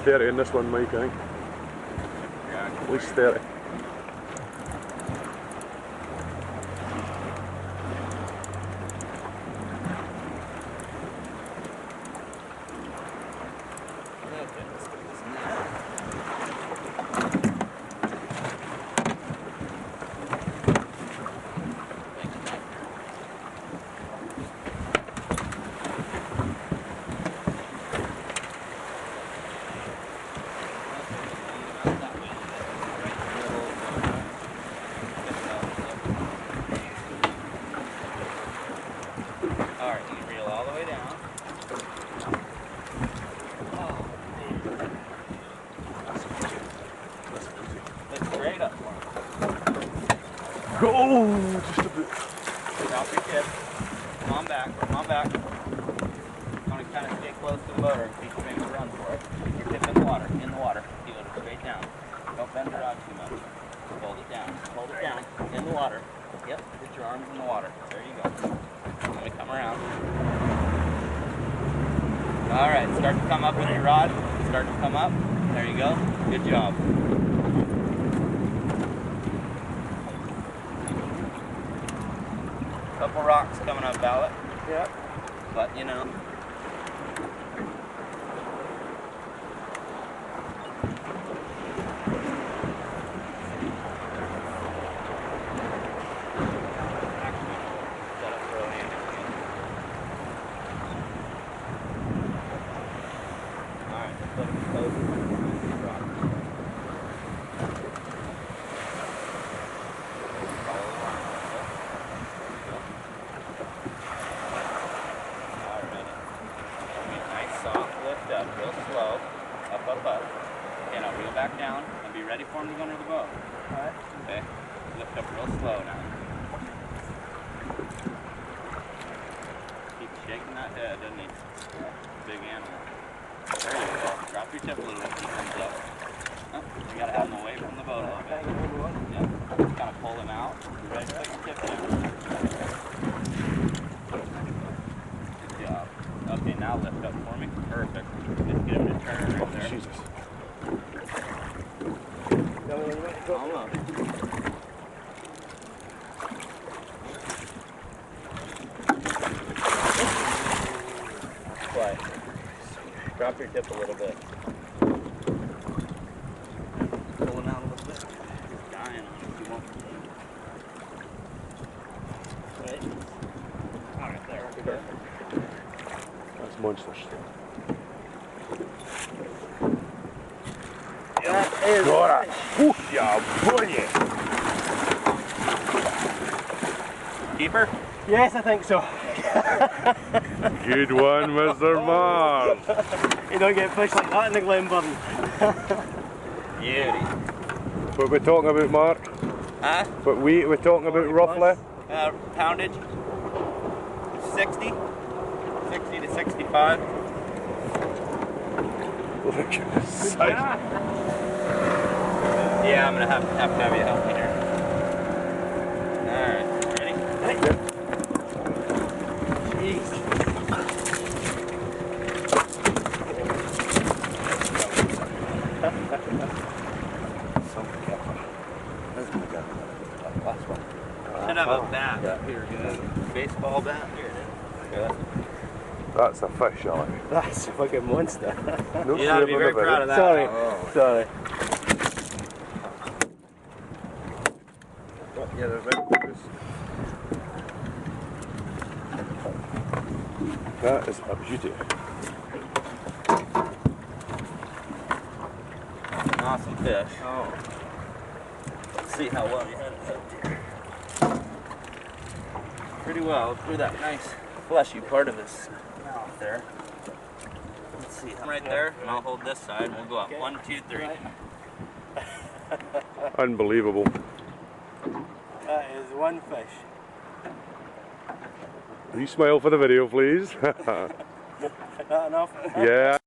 30 in this one, Mike, I think. Yeah. At least 30. Alright, you reel all the way down. Lift straight up for him. Go! Just a bit. Drop your tip. Come on back, come on back. You want to kind of stay close to the motor and keep your finger run for it. Your tip in the water, Feel it straight down. Don't bend your rod too much. Hold it down, in the water. Yep, get your arms in the water. There you go. Let me come around. Alright, start to come up with your rod. Start to come up. There you go. Good job. Couple rocks coming up, Ballot. Yep. But you know. Up real slow, up. Okay, now reel back down and be ready for him to go under the boat. Alright. Okay, lift up real slow now. Keep shaking that head, doesn't he? Big animal. There you go. Drop your tip a little bit when he comes up. Oh, you gotta have him away from the boat a little bit. Yeah. Kind of pull him out. Be ready to put your tip down. Good job. Okay, now lift up for me. Perfect. Just get him to turn right there. Jesus. Almost. Quiet. Drop your tip a little bit. Pull him out a little bit. He's dying on it. He won't. Right? Alright, there. Perfect. That's monstrous. That is Ora! Pucha, boy! Keeper? Yes, I think so. Good one, Mr. Mark! You don't get fish like that in the Glenburn. Beauty. What are we talking about, Mark? Huh? What weight are we talking about roughly? Poundage? 60 to 65. Look at this size. Yeah, I'm gonna have to have you help me here. Alright, ready? Yep. Jeez. Should have a bat here, good. Baseball bat here. Good. That's a fish, Alex. That's a fucking monster. No, You ought to be very proud of that. Sorry. Oh. Sorry. Yeah, they're very close. That is a beauty. An awesome fish. Oh. Let's see how well you had it hooked here. Pretty well through that nice fleshy part of his mouth there. Let's see. I'm right there, and I'll hold this side. We'll go up. Okay. 1, 2, 3. Unbelievable. That is one fish. Will you smile for the video, please? Not enough? Yeah.